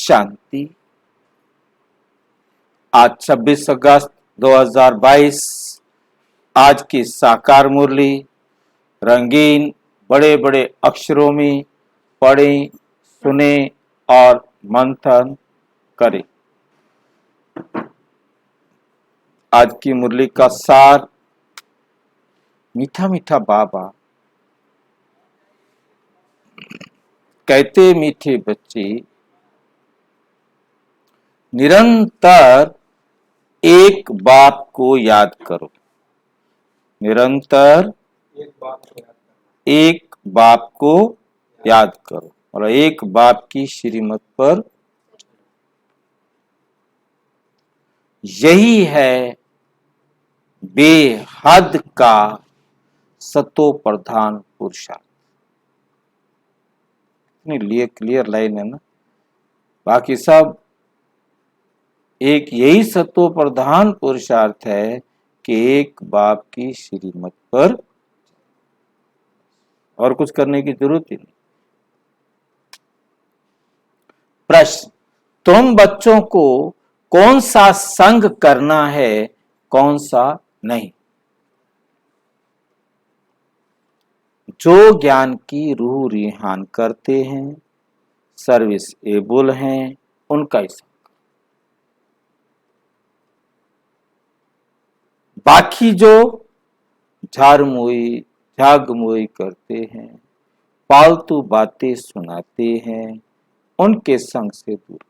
शांति। आज 26 अगस्त 2022 आज की साकार मुरली रंगीन बड़े बड़े अक्षरों में पढ़ें, सुने और मंथन करें। आज की मुरली का सार, मीठा मीठा बाबा कहते मीठे बच्चे निरंतर एक बाप को याद करो। निरंतर एक बाप को याद करो और एक बाप की श्रीमत पर। यही है बेहद का सतो प्रधान पुरुषार्थ। लिए क्लियर लाइन है ना। बाकी सब एक यही सतो प्रधान पुरुषार्थ है कि एक बाप की श्रीमत पर और कुछ करने की जरूरत ही नहीं। प्रश्न, तुम बच्चों को कौन सा संग करना है, कौन सा नहीं? जो ज्ञान की रूह रिहान करते हैं, सर्विस एबल हैं, उनका ही संग। बाकी जो झारमोई झागमोई करते हैं, फालतू बातें सुनाते हैं, उनके संग से दूर रहो।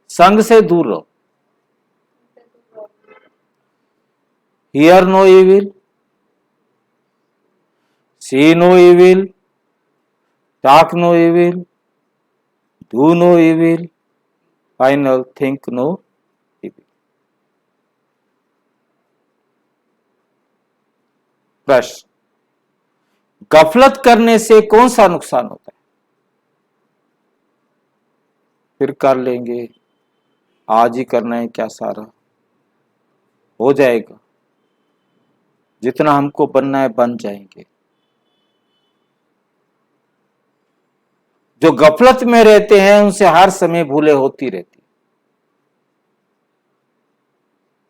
संग से दूर रहो। Hear no evil, see no evil, talk no evil, do no evil, final think no evil। प्रश्न, गफलत करने से कौन सा नुकसान होता है? फिर कर लेंगे, आज ही करना है क्या, सारा हो जाएगा। जितना हमको बनना है बन जाएंगे। जो गफलत में रहते हैं उनसे हर समय भूले होती रहती।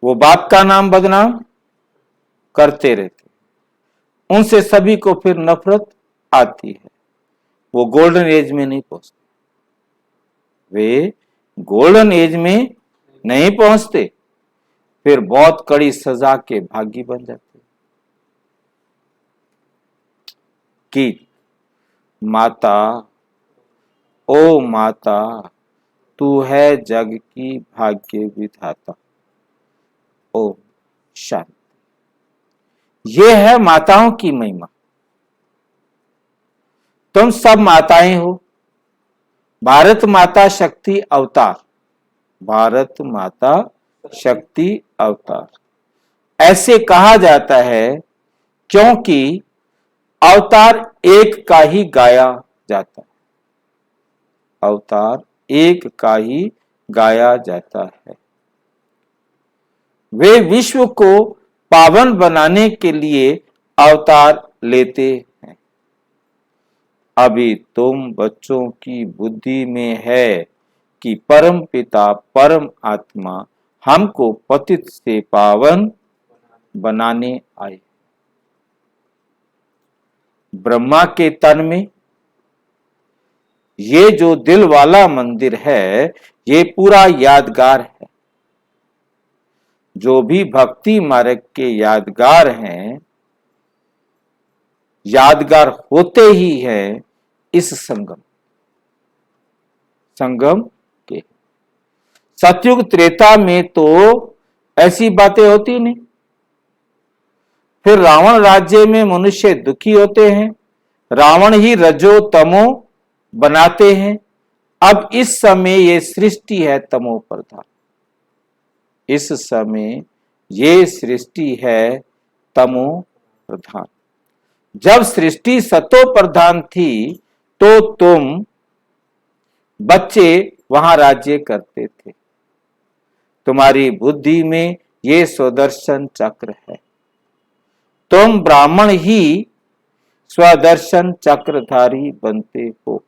वो बाप का नाम बदनाम करते रहते, उनसे सभी को फिर नफरत आती है। वो गोल्डन एज में नहीं पहुंचते। वे गोल्डन एज में नहीं पहुंचते, फिर बहुत कड़ी सजा के भागी बन जाते। कि माता, ओ माता, तू है जग की भाग्य विधाता। ओ शांति। ये है माताओं की महिमा। तुम सब माताएं हो। भारत माता शक्ति अवतार, भारत माता शक्ति अवतार ऐसे कहा जाता है क्योंकि अवतार एक का ही गाया जाता है। अवतार एक का ही गाया जाता है। वे विश्व को पावन बनाने के लिए अवतार लेते हैं। अभी तुम बच्चों की बुद्धि में है कि परम पिता परम आत्मा हमको पतित से पावन बनाने आए। ब्रह्मा के तन में ये जो दिल वाला मंदिर है, ये पूरा यादगार है। जो भी भक्ति मार्ग के यादगार हैं, यादगार होते ही हैं इस संगम के। सतयुग त्रेता में तो ऐसी बातें होती नहीं। फिर रावण राज्य में मनुष्य दुखी होते हैं, रावण ही रजो तमो बनाते हैं। अब इस समय ये सृष्टि है तमो प्रधान। इस समय ये सृष्टि है तमो प्रधान। जब सृष्टि सतो प्रधान थी तो तुम बच्चे वहां राज्य करते थे। तुम्हारी बुद्धि में ये स्वदर्शन चक्र है। तुम ब्राह्मण ही स्वदर्शन चक्रधारी बनते हो।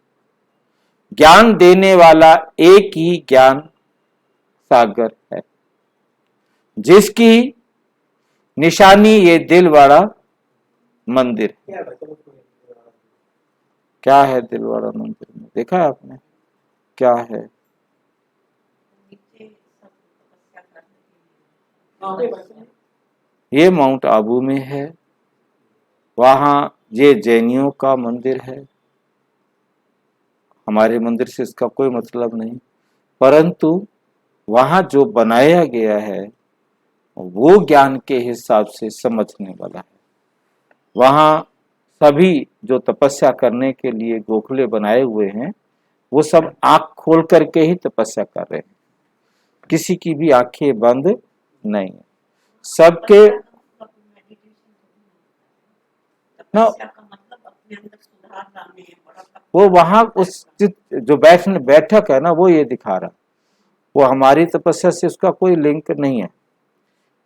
ज्ञान देने वाला एक ही ज्ञान सागर है, जिसकी निशानी ये दिलवाड़ा मंदिर। क्या है दिलवाड़ा मंदिर में, देखा है आपने क्या है? ये माउंट आबू में है, वहां ये जैनियों का मंदिर है। हमारे मंदिर से इसका कोई मतलब नहीं, परंतु वहां जो बनाया गया है वो ज्ञान के हिसाब से समझने वाला है। वहां सभी जो तपस्या करने के लिए गोखले बनाए हुए हैं वो सब आंख खोल करके ही तपस्या कर रहे हैं, किसी की भी आंखें बंद नहीं है, सबके ना। वो वहां उस जो बैठक है ना वो ये दिखा रहा, वो हमारी तपस्या से उसका कोई लिंक नहीं है।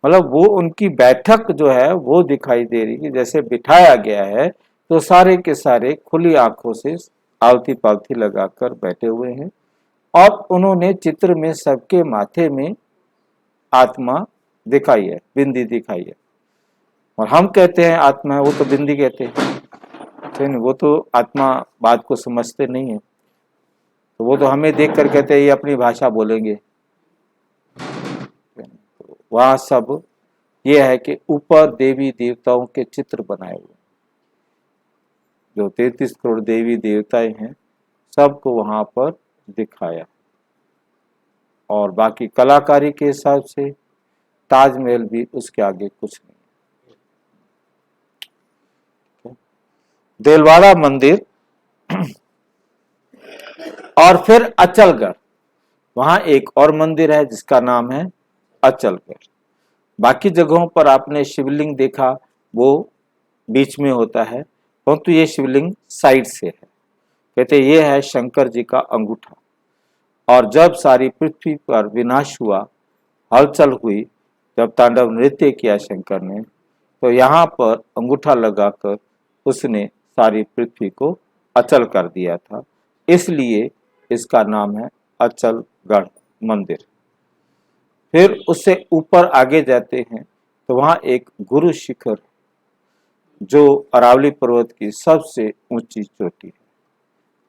मतलब वो उनकी बैठक जो है वो दिखाई दे रही है, जैसे बिठाया गया है तो सारे के सारे खुली आंखों से आलती पालती लगाकर बैठे हुए हैं, और उन्होंने चित्र में सबके माथे में आत्मा दिखाई है, बिंदी दिखाई है। और हम कहते हैं आत्मा है, वो तो बिंदी कहते हैं, वो तो आत्मा बात को समझते नहीं है, तो वो तो हमें देख कर कहते हैं ये अपनी भाषा बोलेंगे। वहां सब ये है कि ऊपर देवी देवताओं के चित्र बनाए हुए, जो 33 करोड़ देवी देवताएं हैं सबको वहां पर दिखाया, और बाकी कलाकारी के हिसाब से ताजमहल भी उसके आगे कुछ नहीं। देलवाड़ा मंदिर और फिर अचलगढ़, वहां एक और मंदिर है जिसका नाम है अचलगढ़। बाकी जगहों पर आपने शिवलिंग देखा वो बीच में होता है, परंतु ये शिवलिंग साइड से है। कहते ये है शंकर जी का अंगूठा, और जब सारी पृथ्वी पर विनाश हुआ, हलचल हुई, जब तांडव नृत्य किया शंकर ने, तो यहाँ पर अंगूठा लगाकर उसने सारी पृथ्वी को अचल कर दिया था, इसलिए इसका नाम है अचलगढ़ मंदिर। फिर उससे ऊपर आगे जाते हैं तो वहां एक गुरु शिखर, जो अरावली पर्वत की सबसे ऊंची चोटी है,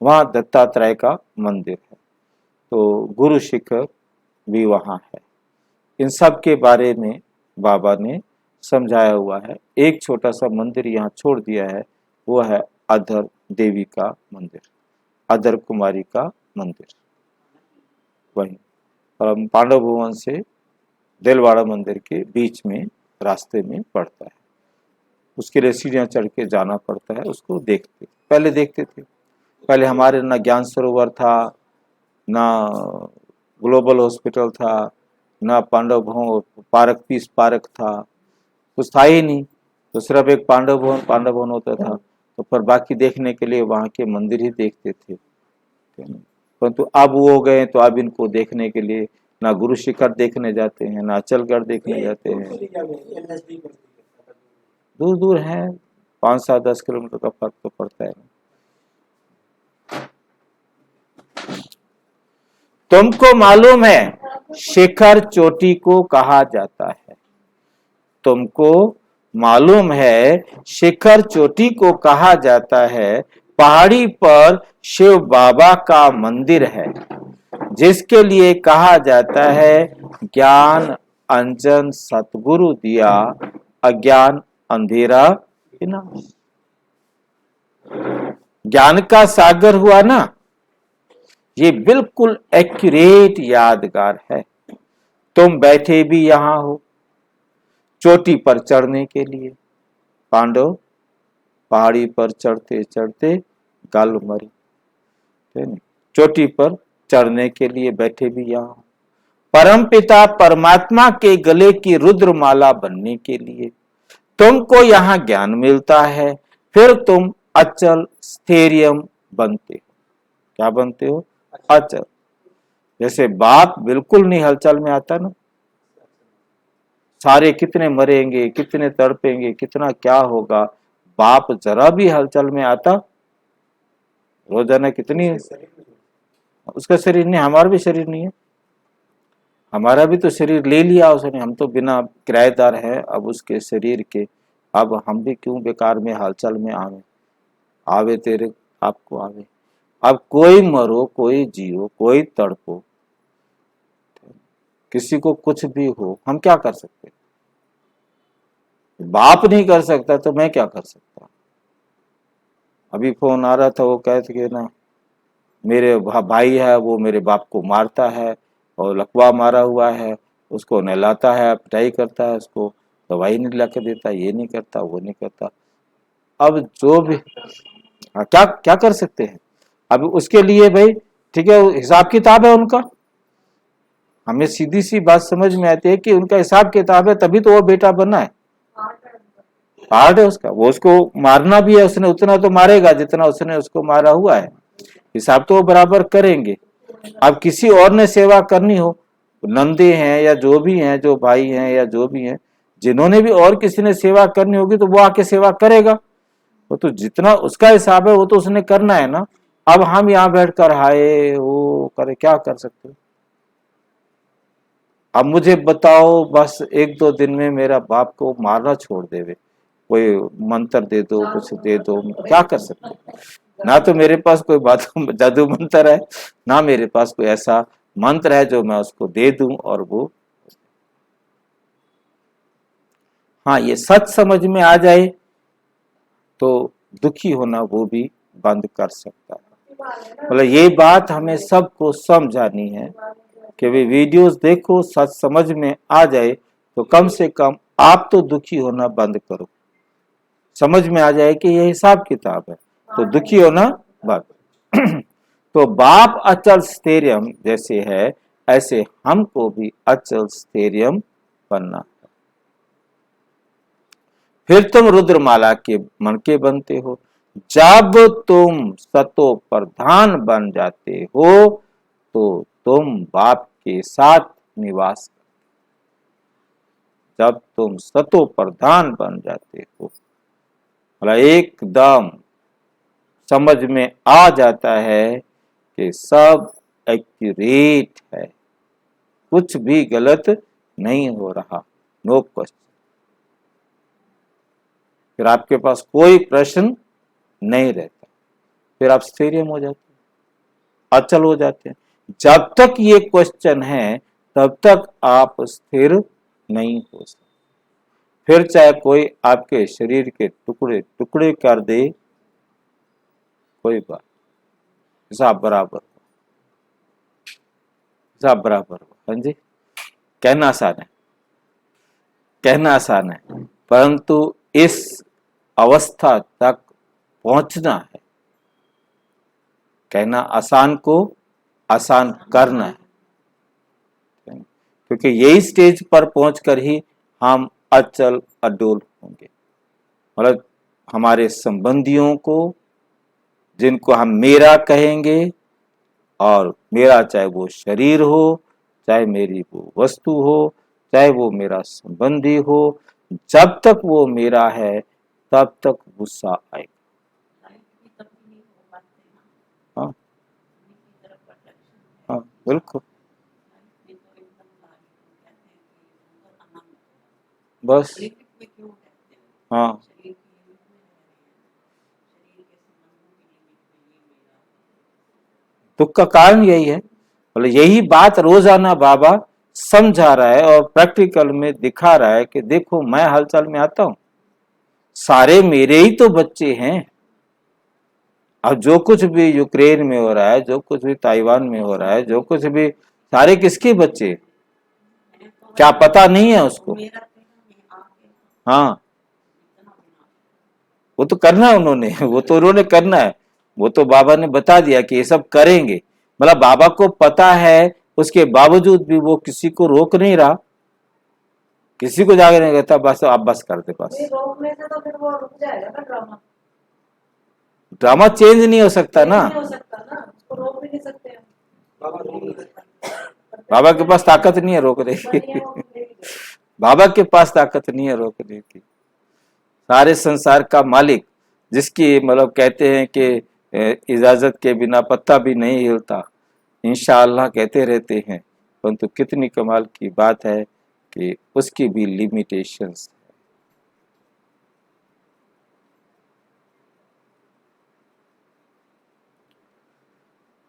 वहां दत्तात्रेय का मंदिर है, तो गुरु शिखर भी वहां है। इन सब के बारे में बाबा ने समझाया हुआ है। एक छोटा सा मंदिर यहाँ छोड़ दिया है, वो है अधर देवी का मंदिर, अधर कुमारी का मंदिर, वही पांडव भवन से देलवाड़ा मंदिर के बीच में रास्ते में पड़ता है। उसके लिए सीढ़ियां चढ़ के जाना पड़ता है, उसको पहले देखते थे। पहले हमारे ना ज्ञान सरोवर था, ना ग्लोबल हॉस्पिटल था, ना पांडव भवन पार्क, पीस पार्क था, कुछ था ही नहीं। तो सिर्फ एक पांडव भवन होता था, तो पर बाकी देखने के लिए वहां के मंदिर ही देखते थे। परंतु अब वो हो गए, तो अब इनको देखने के लिए ना गुरु शिखर देखने जाते हैं, ना अचलगढ़ देखने जाते हैं। दूर दूर है, 5-7-10 किलोमीटर का फर्क तो पड़ता है। तुमको मालूम है शिखर चोटी को कहा जाता है, तुमको मालूम है शिखर चोटी को कहा जाता है। पहाड़ी पर शिव बाबा का मंदिर है, जिसके लिए कहा जाता है ज्ञान अंजन सतगुरु दिया, अज्ञान अंधेरा विनाश। ज्ञान का सागर हुआ ना, ये बिल्कुल एक्यूरेट यादगार है। तुम बैठे भी यहां हो चोटी पर चढ़ने के लिए, पांडव पहाड़ी पर चढ़ते चढ़ते गाल मरी, चोटी पर चढ़ने के लिए बैठे भी यहां हो। परमपिता परमात्मा के गले की रुद्रमाला बनने के लिए तुमको यहां ज्ञान मिलता है, फिर तुम अचल स्थैर्यम बनते हो। क्या बनते हो? अचल। जैसे बाप बिल्कुल नहीं हलचल में आता ना, सारे कितने मरेंगे, कितने तड़पेंगे, कितना क्या होगा, बाप जरा भी हलचल में आता, रोजाना कितनी उसका शरीर नहीं, हमारा भी शरीर नहीं है, हमारा भी तो शरीर ले लिया उसने, हम तो बिना किराएदार हैं अब उसके शरीर के। अब हम भी क्यों बेकार में हालचाल में आवे, आवे तेरे आपको आवे। अब कोई मरो कोई जियो कोई तड़पो, किसी को कुछ भी हो, हम क्या कर सकते? बाप नहीं कर सकता तो मैं क्या कर सकता? अभी फोन आ रहा था, वो कहते कि ना मेरे भाई है वो मेरे बाप को मारता है और लकवा मारा हुआ है, उसको नहलाता है पिटाई करता है, उसको दवाई नहीं ला के देता, ये नहीं करता वो नहीं करता। अब जो भी क्या क्या कर सकते हैं? अब उसके लिए भाई ठीक है हिसाब किताब है उनका, हमें सीधी सी बात समझ में आती है कि उनका हिसाब किताब है, तभी तो वो बेटा बना है, पार्ट है उसका, वो उसको मारना भी है, उसने उतना तो मारेगा जितना उसने उसको मारा हुआ है, हिसाब तो वो बराबर करेंगे। अब किसी और ने सेवा करनी हो, नंदे हैं या जो भी हैं, जो भाई हैं या जो भी हैं, जिन्होंने भी और किसी ने सेवा करनी होगी तो वो आके सेवा करेगा, वो तो जितना उसका हिसाब है वो तो उसने करना है ना। अब हम यहाँ बैठकर हाय वो करे, क्या कर सकते हो? अब मुझे बताओ बस एक दो दिन में मेरा बाप को मारना छोड़ देवे, कोई मंत्र दे दो कुछ दे दो, क्या कर सकते? ना तो मेरे पास कोई बात जादू मंत्र है, ना मेरे पास कोई ऐसा मंत्र है जो मैं उसको दे दूं और वो। हाँ ये सच समझ में आ जाए तो दुखी होना वो भी बंद कर सकता है। मतलब ये बात हमें सबको समझानी है कि वे वीडियोस देखो, सच समझ में आ जाए तो कम से कम आप तो दुखी होना बंद करो, समझ में आ जाए कि ये हिसाब किताब है तो दुखी होना बंद। तो बाप अचल स्थैर्यम जैसे है ऐसे हमको भी अचल स्थैर्यम बनना। फिर तुम रुद्रमाला के मन के बनते हो, जब तुम सतो प्रधान बन जाते हो तो तुम बाप के साथ निवास, जब तुम सतो प्रधान बन जाते हो, मतलब एकदम समझ में आ जाता है कि सब एक्यूरेट है, कुछ भी गलत नहीं हो रहा, नो क्वेश्चन। फिर आपके पास कोई प्रश्न नहीं रहता, फिर आप स्थिर हो जाते, अचल हो जाते हैं। जब तक ये क्वेश्चन है तब तक आप स्थिर नहीं हो सकते। फिर चाहे कोई आपके शरीर के टुकड़े टुकड़े कर दे, कोई बात, हिसाब बराबर, हिसाब बराबर। हाँ जी, कहना आसान है, कहना आसान है, परंतु इस अवस्था तक पहुंचना है। कहना आसान को आसान करना है, क्योंकि यही स्टेज पर पहुंचकर ही हम अचल अडोल होंगे। मतलब हमारे संबंधियों को, जिनको हम मेरा कहेंगे, और मेरा चाहे वो शरीर हो, चाहे मेरी वो वस्तु हो, चाहे वो मेरा संबंधी हो, जब तक वो मेरा है तब तक गुस्सा आएगा। हाँ हाँ बिल्कुल, बस हाँ, दुख का कारण यही है। मतलब यही बात रोजाना बाबा समझा रहा है और प्रैक्टिकल में दिखा रहा है कि देखो मैं हलचल में आता हूं, सारे मेरे ही तो बच्चे हैं। अब जो कुछ भी यूक्रेन में हो रहा है, जो कुछ भी ताइवान में हो रहा है, जो कुछ भी, सारे किसके बच्चे, क्या पता नहीं है उसको? हाँ, वो तो करना है उन्होंने, वो तो उन्होंने करना है, वो तो बाबा ने बता दिया कि ये सब करेंगे। मतलब बाबा को पता है, उसके बावजूद भी वो किसी को रोक नहीं रहा, किसी को जाके नहीं कहता बस आप बस कर दे बस। रोकने से तो फिर वो रुक जाएगा ना ड्रामा, ड्रामा चेंज नहीं हो सकता ना, नहीं हो सकता ना, उसको रोक भी नहीं सकते हम। बाबा के पास ताकत नहीं है रोकने की। बाबा के पास ताकत नहीं है रोकने की। सारे संसार का मालिक, जिसकी मतलब कहते हैं कि इजाजत के बिना पत्ता भी नहीं हिलता, इंशाअल्लाह कहते रहते हैं, परंतु कितनी कमाल की बात है कि उसकी भी लिमिटेशंस।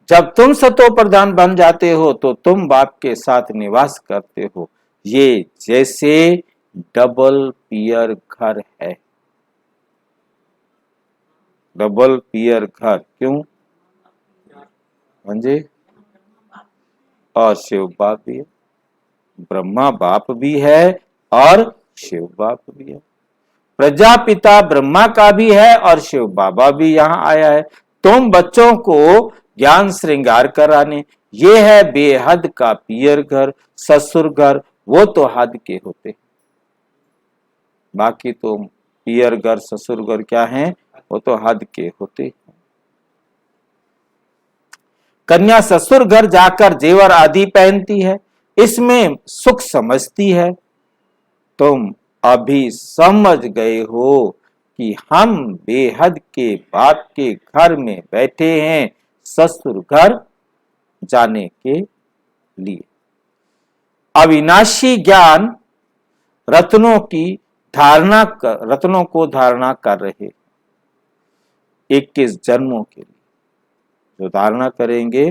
जब तुम सतो प्रधान बन जाते हो तो तुम बाप के साथ निवास करते हो। ये जैसे डबल पियर घर है। डबल पियर घर क्यों? हाँ जी, और शिव बाप भी है, ब्रह्मा बाप भी है और शिव बाप भी है। प्रजापिता ब्रह्मा का भी है और शिव बाबा भी यहाँ आया है तुम बच्चों को ज्ञान श्रृंगार कराने। ये है बेहद का पियर घर, ससुर घर, वो तो हद के होते। बाकी तो पियर घर ससुर घर क्या है, वो तो हद के होते। कन्या ससुर घर जाकर जेवर आदि पहनती है, इसमें सुख समझती है। तुम अभी समझ गए हो कि हम बेहद के बाप के घर में बैठे हैं ससुर घर जाने के लिए। अविनाशी ज्ञान रत्नों को धारणा कर रहे 21 जन्मों के लिए, जो धारणा करेंगे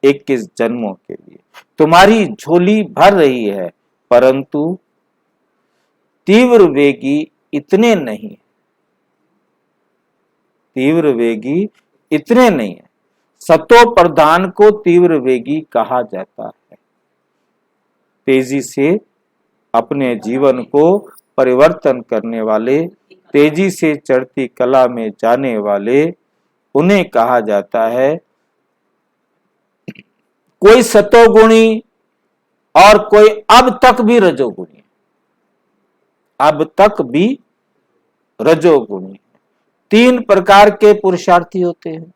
21 जन्मों के लिए। तुम्हारी झोली भर रही है, परंतु तीव्र वेगी इतने नहीं, तीव्र वेगी इतने नहीं है। सतो प्रधान को तीव्र वेगी कहा जाता है। तेजी से अपने जीवन को परिवर्तन करने वाले, तेजी से चढ़ती कला में जाने वाले, उन्हें कहा जाता है। कोई सतोगुणी और कोई अब तक भी रजोगुणी, अब तक भी रजोगुणी। 3 प्रकार के पुरुषार्थी होते हैं।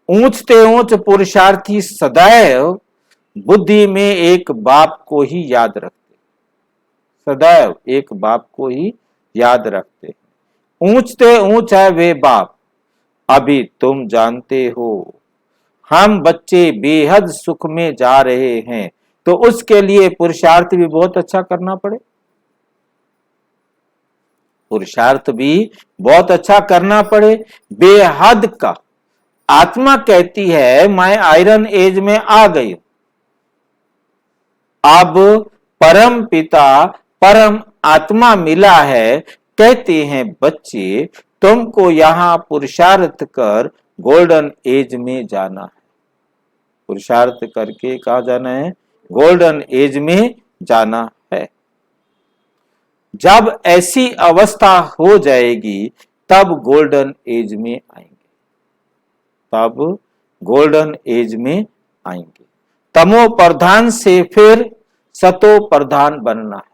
ऊंचते ऊंच पुरुषार्थी सदैव बुद्धि में एक बाप को ही याद रखते, सदैव एक बाप को ही याद रखते। ऊंचते ऊंच है वे बाप। अभी तुम जानते हो हम बच्चे बेहद सुख में जा रहे हैं, तो उसके लिए पुरुषार्थ भी बहुत अच्छा करना पड़े, पुरुषार्थ भी बहुत अच्छा करना पड़े। बेहद का आत्मा कहती है मैं आयरन एज में आ गई, अब परम पिता परम आत्मा मिला है। कहते हैं बच्चे तुमको यहां पुरुषार्थ कर गोल्डन एज में जाना है। पुरुषार्थ करके कहा जाना है, गोल्डन एज में जाना है। जब ऐसी अवस्था हो जाएगी तब गोल्डन एज में आएंगे, तब गोल्डन एज में आएंगे। तमो प्रधान से फिर सतो प्रधान बनना है।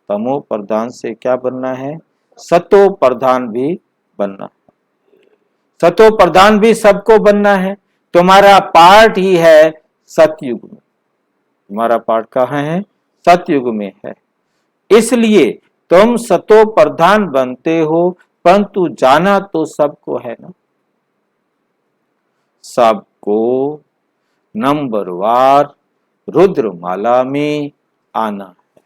तमो प्रधान से क्या बनना है? सतो प्रधान भी बनना है। सतो प्रधान भी सबको बनना है। तुम्हारा पार्ट ही है सतयुग में, तुम्हारा पार्ट कहाँ है? सतयुग में है। इसलिए तुम सतो प्रधान बनते हो, परंतु जाना तो सबको है ना, सबको नंबरवार रुद्रमाला में आना है।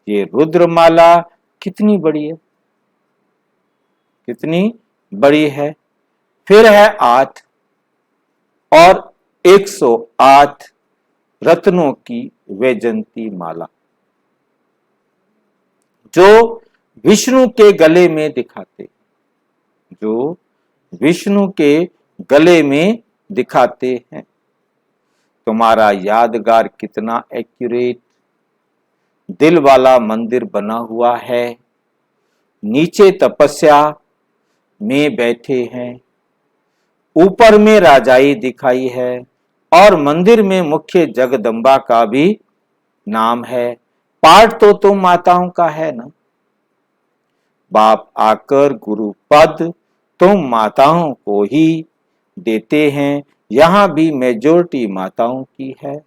ये रुद्रमाला कितनी बड़ी है, कितनी बड़ी है। फिर है 8 और 108 रत्नों की वैजंती माला, जो विष्णु के गले में दिखाते, जो विष्णु के गले में दिखाते हैं। तुम्हारा यादगार कितना एक्यूरेट, दिल वाला मंदिर बना हुआ है। नीचे तपस्या में बैठे हैं, ऊपर में राजाई दिखाई है और मंदिर में मुख्य जगदम्बा का भी नाम है। पाठ तो तुम माताओं का है ना। बाप आकर गुरु पद तुम माताओं को ही देते हैं। यहां भी मेजोरिटी माताओं की है,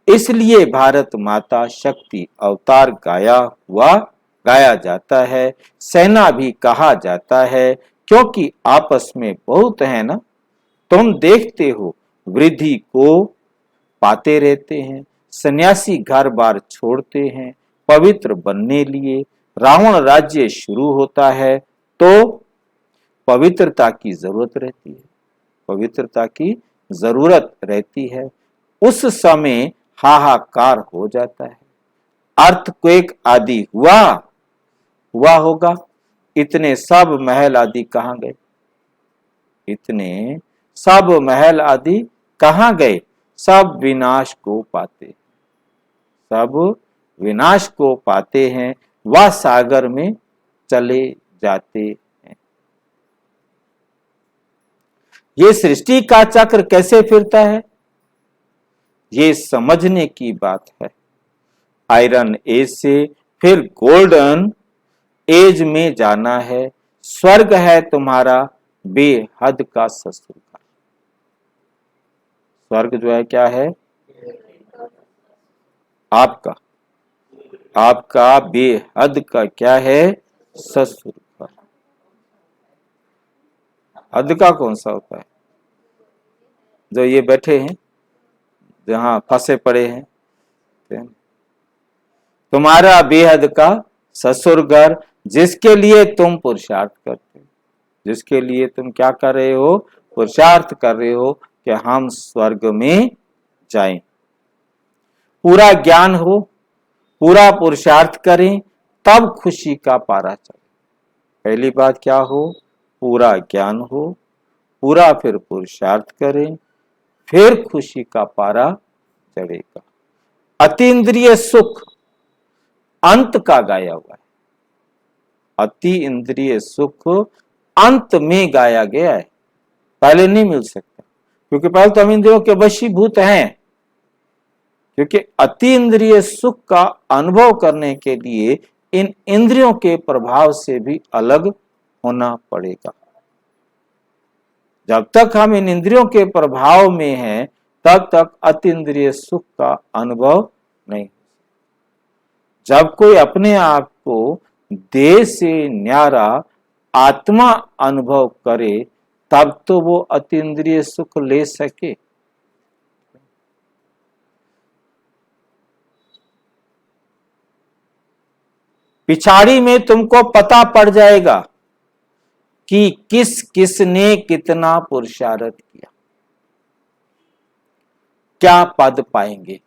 इसलिए भारत माता शक्ति अवतार गाया जाता है। सेना भी कहा जाता है, क्योंकि आपस में बहुत है ना। तुम देखते हो वृद्धि को पाते रहते हैं। सन्यासी घर बार छोड़ते हैं पवित्र बनने लिए। रावण राज्य शुरू होता है तो पवित्रता की जरूरत रहती है, पवित्रता की जरूरत रहती है। उस समय हाहाकार हो जाता है, अर्थक्वेक आदि हुआ होगा। इतने सब महल आदि कहां गए? इतने सब महल आदि कहां गए? सब विनाश को पाते, सब विनाश को पाते हैं, वह सागर में चले जाते हैं। ये सृष्टि का चक्र कैसे फिरता है, ये समझने की बात है। आयरन एज से फिर गोल्डन एज में जाना है। स्वर्ग है तुम्हारा बेहद का ससुरघर। स्वर्ग जो है क्या है? आपका बेहद का क्या है? ससुरघर। हद का कौन सा होता है? जो ये बैठे हैं, जहां फंसे पड़े हैं। तुम्हारा बेहद का ससुरघर, जिसके लिए तुम पुरुषार्थ करते हो, जिसके लिए तुम क्या कर रहे हो? पुरुषार्थ कर रहे हो कि हम स्वर्ग में जाएं। पूरा ज्ञान हो, पूरा पुरुषार्थ करें, तब खुशी का पारा चढ़े। पहली बात क्या हो? पूरा ज्ञान हो, पूरा फिर पुरुषार्थ करें, फिर खुशी का पारा चढ़ेगा। अतीन्द्रिय सुख अंत का गाया हुआ है। अति इंद्रिय सुख अंत में गाया गया है, पहले नहीं मिल सकता, क्योंकि पहले तो हम इंद्रियों के वशीभूत हैं। क्योंकि अति इंद्रिय सुख का अनुभव करने के लिए इन इंद्रियों के प्रभाव से भी अलग होना पड़ेगा। जब तक हम इन इंद्रियों के प्रभाव में हैं, तब तक अति इंद्रिय सुख का अनुभव नहीं। जब कोई अपने आप को देह से न्यारा आत्मा अनुभव करे, तब तो वो अतीन्द्रिय सुख ले सके। पिछाड़ी में तुमको पता पड़ जाएगा कि किस किसने कितना पुरुषार्थ किया, क्या पद पाएंगे।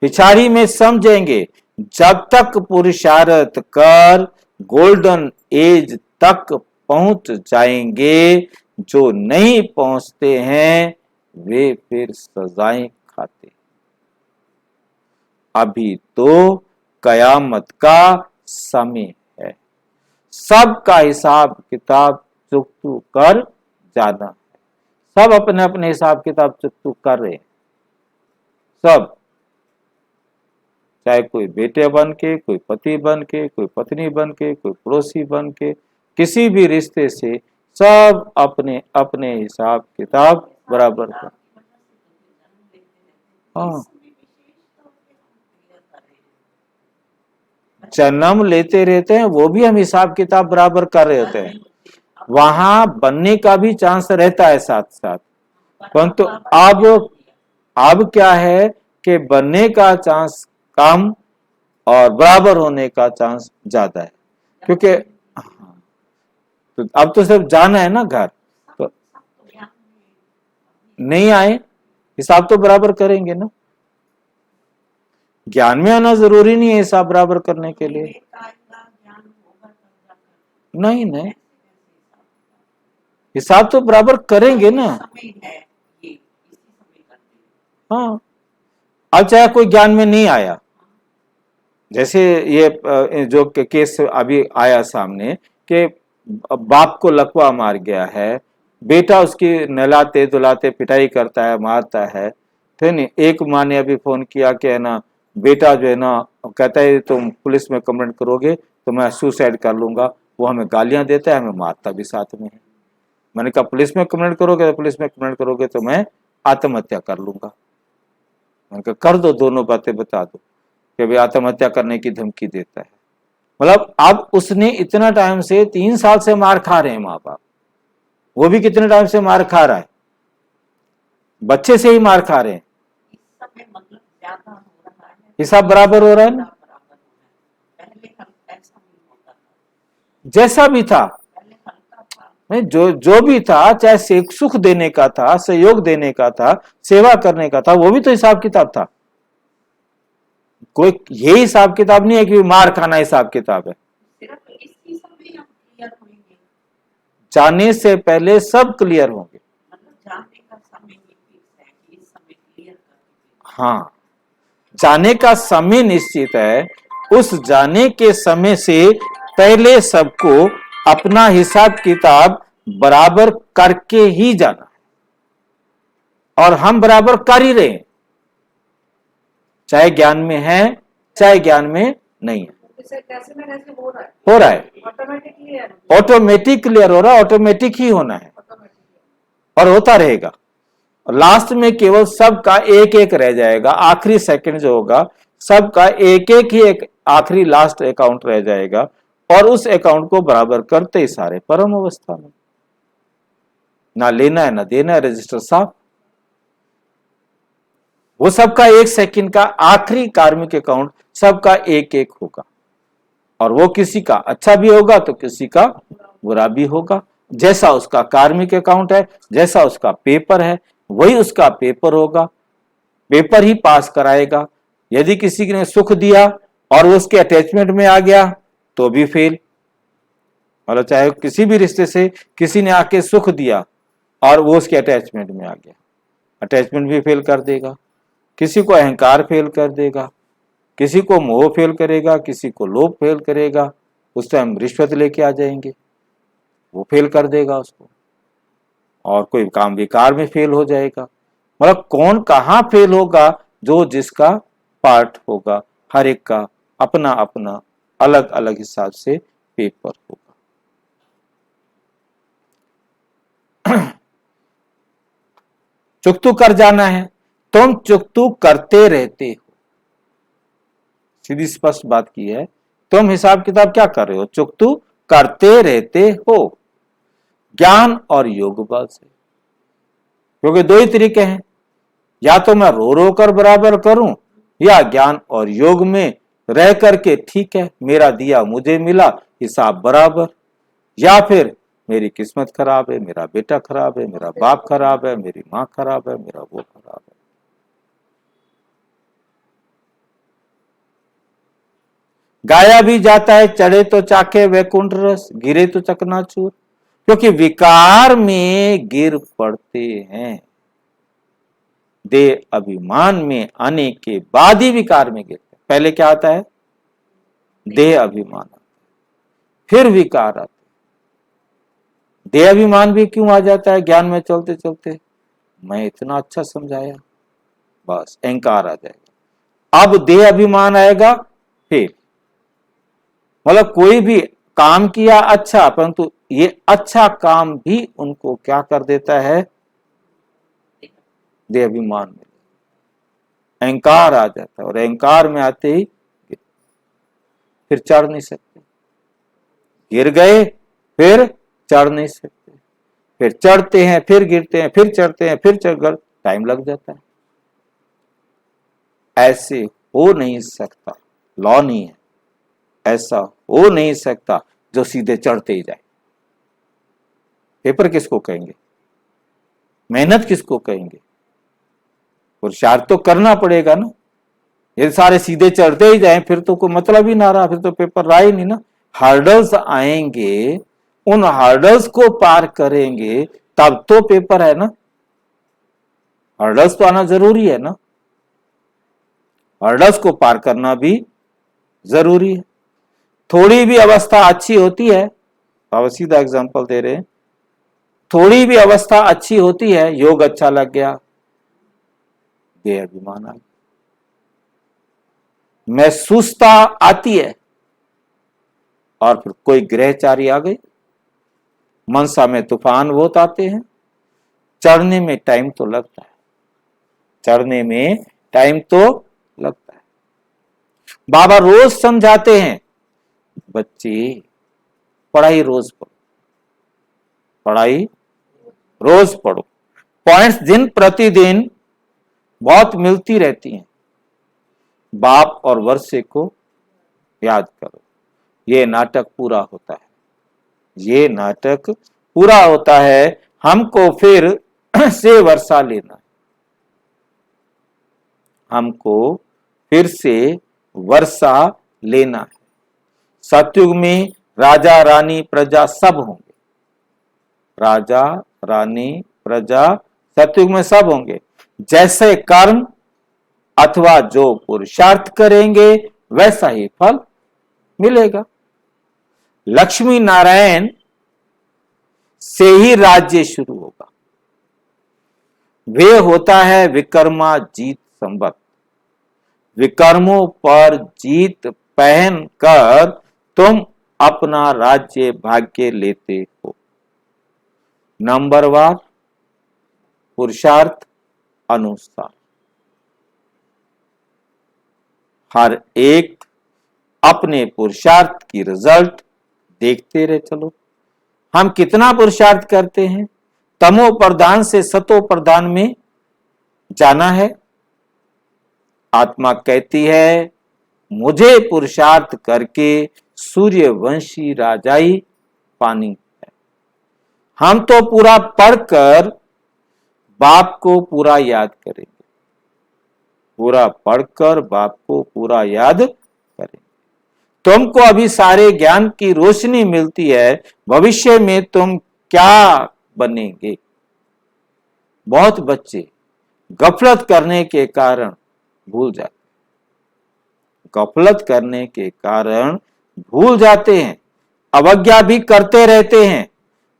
पिछाड़ी में समझेंगे। जब तक पुरुषार्थ कर गोल्डन एज तक पहुंच जाएंगे, जो नहीं पहुंचते हैं वे फिर सजाएं खाते। अभी तो कयामत का समय है, सबका हिसाब किताब चुकतू कर जाना है। सब अपने अपने हिसाब किताब चुकतू कर रहे हैं, सब, चाहे कोई बेटे बन के, कोई पति बन के, कोई पत्नी बन के, कोई पड़ोसी बन के, किसी भी रिश्ते से सब अपने अपने हिसाब किताब बराबर कर। हाँ, जन्म लेते रहते हैं, वो भी हम हिसाब किताब बराबर कर रहे होते हैं। वहां बनने का भी चांस रहता है साथ साथ, परंतु अब क्या है कि बनने का चांस कम और बराबर होने का चांस ज्यादा है। क्योंकि तो अब तो सिर्फ जाना है ना घर, तो नहीं आए हिसाब तो बराबर करेंगे ना। ज्ञान में आना जरूरी नहीं है हिसाब बराबर करने के लिए। नहीं नहीं, हिसाब तो बराबर करेंगे ना। हाँ, अब चाहे कोई ज्ञान में नहीं आया, जैसे ये जो केस अभी आया सामने कि बाप को लकवा मार गया है, बेटा उसकी नहलाते धुलाते पिटाई करता है, मारता है, तो नहीं। एक माँ ने अभी फोन किया कि है ना, बेटा जो है ना कहता है तुम पुलिस में कंप्लेंट करोगे तो मैं सुसाइड कर लूंगा। वो हमें गालियां देता है, हमें मारता भी साथ में है। मैंने कहा पुलिस में कंप्लेंट करोगे, पुलिस में कंप्लेंट करोगे तो मैं आत्महत्या कर लूंगा। मैंने कहा कर दो, दोनों बातें बता दो कि भाई आत्महत्या करने की धमकी देता है। मतलब अब उसने इतना टाइम से 3 साल से मार खा रहे हैं माँ बाप, वो भी कितने टाइम से मार खा रहा है। बच्चे से ही मार खा रहे हैं, इस समय मतलब ज्यादा हो रहा है, हिसाब बराबर हो रहा है ना। बराबर हो रहा है। पहले ऐसा नहीं होता था, जैसा भी था, पहले हल्का था। नहीं, जो भी था, चाहे सुख देने का था, सहयोग देने का था, सेवा करने का था, वो भी तो हिसाब किताब था। कोई ये हिसाब किताब नहीं है कि मार खाना हिसाब किताब है। सिर्फ इसी समय हम क्लियर होंगे, जाने से पहले सब क्लियर होंगे। मतलब जाने का समय ही फिक्स है कि इस समय क्लियर कर, हाँ, जाने का समय निश्चित है, उस जाने के समय से पहले सबको अपना हिसाब किताब बराबर करके ही जाना है, और हम बराबर कर ही रहे हैं, चाहे ज्ञान में है चाहे ज्ञान में नहीं है। इसे कैसे ना कैसे हो रहा है, हो रहा है, ऑटोमेटिकली है, ऑटोमेटिक क्लियर हो रहा है, ऑटोमेटिक ही होना है ऑटोमेटिकली। और होता रहेगा। लास्ट में केवल सबका एक एक रह जाएगा, आखिरी सेकंड जो होगा सबका एक एक ही एक आखिरी लास्ट अकाउंट रह जाएगा, और उस अकाउंट को बराबर करते ही सारे परम अवस्था में, ना लेना है ना देना है, रजिस्टर साफ। वो सबका एक सेकंड का आखिरी कार्मिक अकाउंट सबका एक एक होगा, और वो किसी का अच्छा भी होगा तो किसी का बुरा भी होगा। जैसा उसका कार्मिक अकाउंट है, जैसा उसका पेपर है, वही उसका पेपर होगा, पेपर ही पास कराएगा। यदि किसी ने सुख दिया और वो उसके अटैचमेंट में आ गया तो भी फेल, मतलब चाहे किसी भी रिश्ते से किसी ने आके सुख दिया और वो उसके अटैचमेंट में आ गया, अटैचमेंट भी फेल कर देगा। किसी को अहंकार फेल कर देगा, किसी को मोह फेल करेगा, किसी को लोभ फेल करेगा, उस टाइम रिश्वत लेके आ जाएंगे, वो फेल कर देगा उसको, और कोई काम विकार में फेल हो जाएगा। मतलब कौन कहाँ फेल होगा, जो जिसका पार्ट होगा, हर एक का अपना अपना अलग अलग हिसाब से पेपर होगा। चुकतू कर जाना है, तुम चुकतू करते रहते हो, सीधी स्पष्ट बात की है। तुम हिसाब किताब क्या कर रहे हो, चुकतू करते रहते हो, ज्ञान और योग बल से। क्योंकि दो ही तरीके हैं, या तो मैं रो रो कर बराबर करूं, या ज्ञान और योग में रह करके ठीक है मेरा दिया मुझे मिला हिसाब बराबर, या फिर मेरी किस्मत खराब है, मेरा बेटा खराब है, मेरा बाप खराब है, मेरी माँ खराब है, मेरा वो खराब है। गाया भी जाता है, चढ़े तो चाके वैकुंठ रस, गिरे तो चकनाचूर, क्योंकि विकार में गिर पड़ते हैं। देह अभिमान में आने के बाद ही विकार में गिरते, पहले क्या आता है, देह अभिमान, फिर विकार आते। देह अभिमान भी क्यों आ जाता है ज्ञान में चलते चलते, मैं इतना अच्छा समझाया, बस अहंकार आ जाएगा। अब देह अभिमान आएगा, फिर मतलब कोई भी काम किया अच्छा, परंतु ये अच्छा काम भी उनको क्या कर देता है, देह अभिमान में अहंकार आ जाता है, और अहंकार में आते ही फिर चढ़ नहीं सकते, गिर गए फिर चढ़ नहीं सकते, फिर चढ़ते हैं फिर गिरते हैं, फिर चढ़ते हैं फिर चढ़, टाइम लग जाता है। ऐसे हो नहीं सकता, लॉ नहीं है, ऐसा हो नहीं सकता जो सीधे चढ़ते ही जाए। पेपर किसको कहेंगे, मेहनत किसको कहेंगे, पुरुषार्थ तो करना पड़ेगा ना। यदि सारे सीधे चढ़ते ही जाएं फिर तो कोई मतलब ही ना रहा, फिर तो पेपर रहा ही नहीं ना। हर्डल्स आएंगे, उन हर्डल्स को पार करेंगे तब तो पेपर है ना, हर्डल्स तो आना जरूरी है ना, हर्डल्स को पार करना भी जरूरी है। थोड़ी भी अवस्था अच्छी होती है, बाबा सीधा एग्जांपल दे रहे हैं, थोड़ी भी अवस्था अच्छी होती है, योग अच्छा लग गया, देह अभिमान आ गया, महसूसता आती है, और फिर कोई ग्रहचारी आ गई, मनसा में तूफान बहुत आते हैं, चढ़ने में टाइम तो लगता है, चढ़ने में टाइम तो लगता है। बाबा रोज समझाते हैं, बच्चे पढ़ाई रोज पढ़ो, पढ़ाई रोज पढ़ो, पॉइंट्स दिन प्रतिदिन बहुत मिलती रहती हैं। बाप और वर्षे को याद करो। ये नाटक पूरा होता है, ये नाटक पूरा होता है। हमको फिर से वर्षा लेना है, हमको फिर से वर्षा लेना है। सतयुग में राजा रानी प्रजा सब होंगे, राजा रानी प्रजा सतयुग में सब होंगे। जैसे कर्म अथवा जो पुरुषार्थ करेंगे वैसा ही फल मिलेगा। लक्ष्मी नारायण से ही राज्य शुरू होगा। वे होता है विकर्मा जीत संवत। विकर्मों पर जीत पहन कर तुम अपना राज्य भाग्य लेते हो। नंबरवार पुरुषार्थ अनुसार हर एक अपने पुरुषार्थ की रिजल्ट देखते रहे चलो। हम कितना पुरुषार्थ करते हैं, तमो प्रधान से सतो प्रधान में जाना है। आत्मा कहती है मुझे पुरुषार्थ करके सूर्यवंशी राजाई पानी है। हम तो पूरा पढ़कर बाप को पूरा याद करेंगे, पूरा पढ़कर बाप को पूरा याद करेंगे। तुमको अभी सारे ज्ञान की रोशनी मिलती है, भविष्य में तुम क्या बनेंगे। बहुत बच्चे गफलत करने के कारण भूल जाते, गफलत करने के कारण भूल जाते हैं, अवज्ञा भी करते रहते हैं,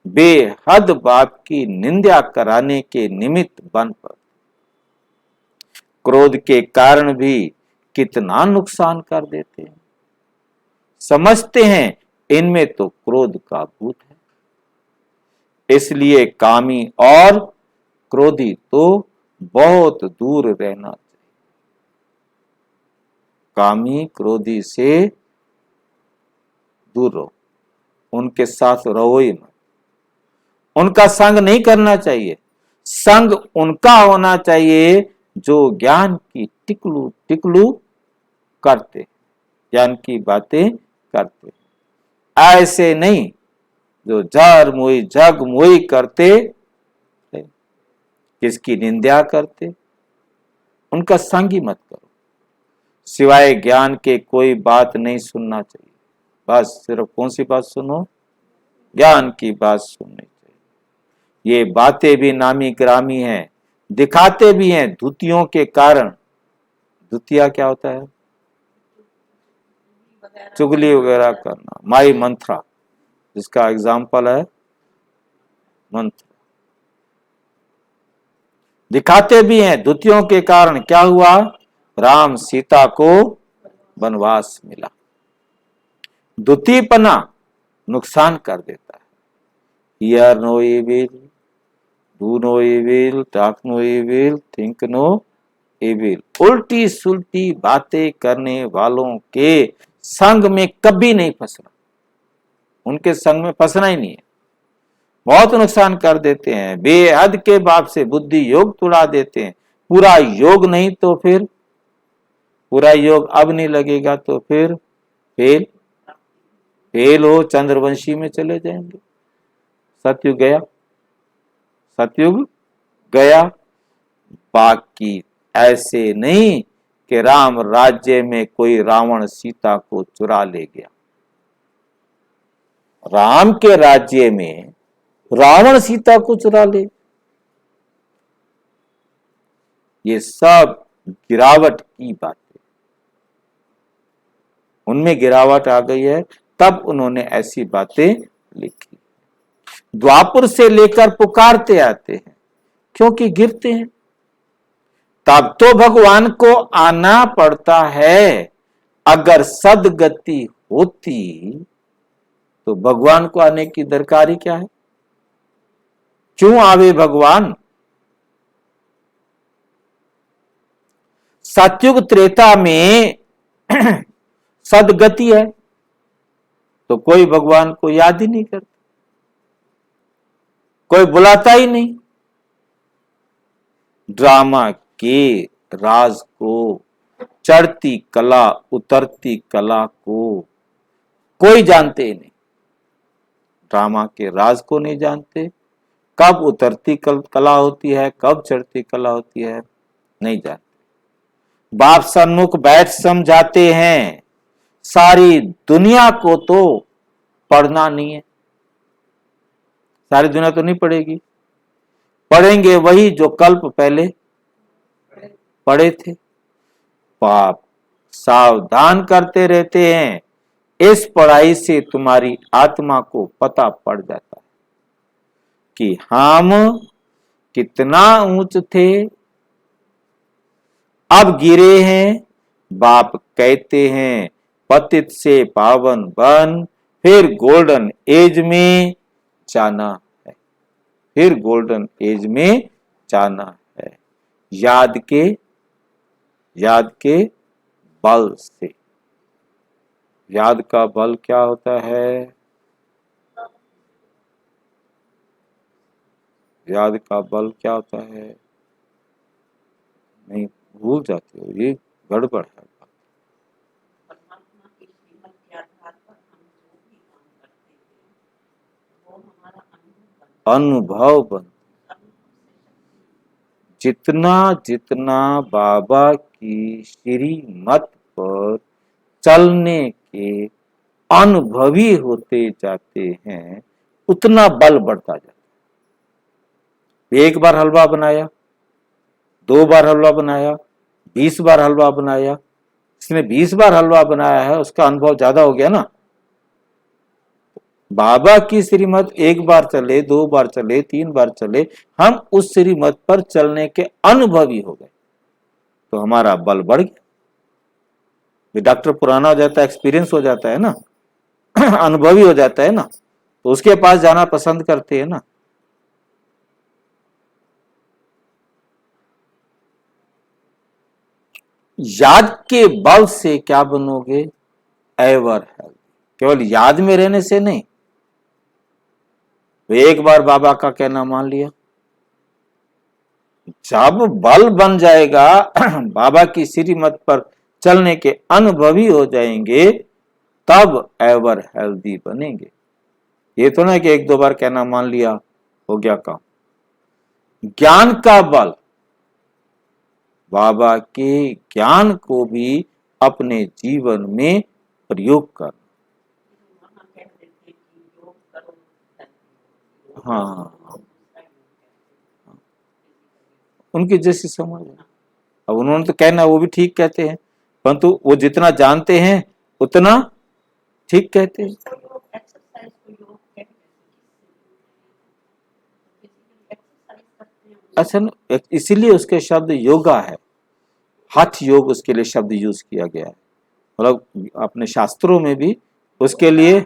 बेहद बाप की निंदा कराने के निमित्त बन पड़ते। क्रोध के कारण भी कितना नुकसान कर देते हैं। समझते हैं इनमें तो क्रोध का भूत है, इसलिए कामी और क्रोधी तो बहुत दूर रहना चाहिए। कामी क्रोधी से दूर रहो, उनके साथ रहो ही मत, उनका संग नहीं करना चाहिए। संग उनका होना चाहिए जो ज्ञान की टिकलू टिकलू करते, ज्ञान की बातें करते, ऐसे नहीं जो जर मोई जग मोई करते, किसकी निंदा करते, उनका संग ही मत करो। सिवाय ज्ञान के कोई बात नहीं सुनना चाहिए। बस सिर्फ कौन सी बात सुनो, ज्ञान की बात सुननी चाहिए। ये बातें भी नामी ग्रामी हैं, दिखाते भी हैं धुतियों के कारण। धुतिया क्या होता है, चुगली वगैरह करना। माई मंत्रा जिसका एग्जाम्पल है मंत्र, दिखाते भी हैं धुतियों के कारण। क्या हुआ, राम सीता को वनवास मिला। द्वितीयपना नुकसान कर देता है। Hear no evil, do no evil, talk no evil, think no evil. उल्टी सुल्टी बातें करने वालों के संग में कभी नहीं फंसना, उनके संग में फंसना ही नहीं है। बहुत नुकसान कर देते हैं, बेहद के बाप से बुद्धि योग तुड़ा देते हैं। पूरा योग नहीं तो फिर, पूरा योग अब नहीं लगेगा तो फिर फेल, फेल हो चंद्रवंशी में चले जाएंगे। सतयुग गया, सतयुग गया। बाकी ऐसे नहीं कि राम राज्य में कोई रावण सीता को चुरा ले गया। राम के राज्य में रावण सीता को चुरा ले, ये सब गिरावट की बात है। उनमें गिरावट आ गई है, तब उन्होंने ऐसी बातें लिखी। द्वापुर से लेकर पुकारते आते हैं क्योंकि गिरते हैं, तब तो भगवान को आना पड़ता है। अगर सदगति होती तो भगवान को आने की दरकारी क्या है, क्यों आवे भगवान। सतयुग त्रेता में सदगति है तो कोई भगवान को याद ही नहीं करता, कोई बुलाता ही नहीं। ड्रामा के राज को, चढ़ती कला उतरती कला को कोई जानते ही नहीं। ड्रामा के राज को नहीं जानते, कब उतरती कला होती है, कब चढ़ती कला होती है, नहीं जानते। बाप सन्मुख बैठ समझाते हैं, सारी दुनिया को तो पढ़ना नहीं है। सारी दुनिया तो नहीं पढ़ेगी, पढ़ेंगे वही जो कल्प पहले पढ़े थे। बाप सावधान करते रहते हैं, इस पढ़ाई से तुम्हारी आत्मा को पता पड़ जाता है कि हम कितना ऊंच थे, अब गिरे हैं। बाप कहते हैं पतित से पावन बन, फिर गोल्डन एज में जाना है, फिर गोल्डन एज में जाना है। याद के बल से। याद का बल क्या होता है? याद का बल क्या होता है? नहीं, भूल जाते हो, ये गड़बड़ है। परमात्मा की श्रीमत के आधार पर हम जो भी काम करते हैं वो हमारा अनुभव बन। जितना जितना बाबा की श्रीमत पर चलने के अनुभवी होते जाते हैं, उतना बल बढ़ता जाता है। एक बार हलवा बनाया, 2 बार हलवा बनाया, 20 बार हलवा बनाया, इसने 20 बार हलवा बनाया है, उसका अनुभव ज्यादा हो गया ना। बाबा की श्रीमत 1 बार चले, 2 बार चले, 3 बार चले, हम उस श्रीमत पर चलने के अनुभवी हो गए, तो हमारा बल बढ़ गया। डॉक्टर पुराना हो जाता है, एक्सपीरियंस हो जाता है ना, अनुभवी हो जाता है ना, तो उसके पास जाना पसंद करते हैं ना। याद के बल से क्या बनोगे? Ever health. केवल याद में रहने से नहीं, एक बार बाबा का कहना मान लिया, जब बल बन जाएगा, बाबा की श्रीमत पर चलने के अनुभवी हो जाएंगे, तब एवर हेल्दी बनेंगे। ये तो ना कि 1-2 बार कहना मान लिया हो गया काम। ज्ञान का बल, बाबा के ज्ञान को भी अपने जीवन में प्रयोग कर। हाँ, उनकी जैसी समझ है। अब उन्होंने तो कहना, वो भी ठीक कहते हैं, परंतु वो जितना जानते हैं उतना ठीक कहते हैं। अच्छा, इसीलिए उसके शब्द योगा है, हठ योग उसके लिए शब्द यूज किया गया है। मतलब अपने शास्त्रों में भी उसके लिए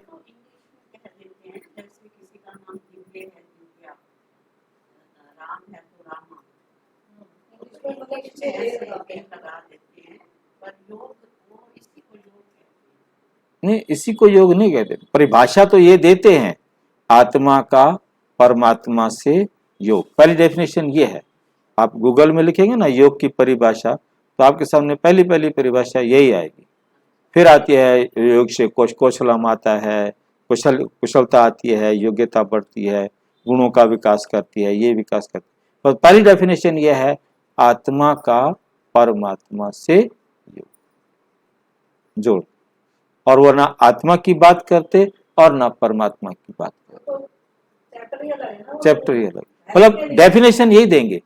नहीं, इसी को योग नहीं कहते। परिभाषा तो ये देते हैं, आत्मा का परमात्मा से योग। पहली डेफिनेशन ये है। आप गूगल में लिखेंगे ना योग की परिभाषा, तो आपके सामने पहली परिभाषा यही आएगी। फिर आती है योग से कौशलम आता है, कुशलता आती है, योग्यता बढ़ती है, गुणों का विकास करती है, ये विकास करती है। तो पहली डेफिनेशन यह है, आत्मा का परमात्मा से योग जोड़। और वो ना आत्मा की बात करते और ना परमात्मा की बात करते। चैप्टर ही अलग, मतलब डेफिनेशन यही देंगे।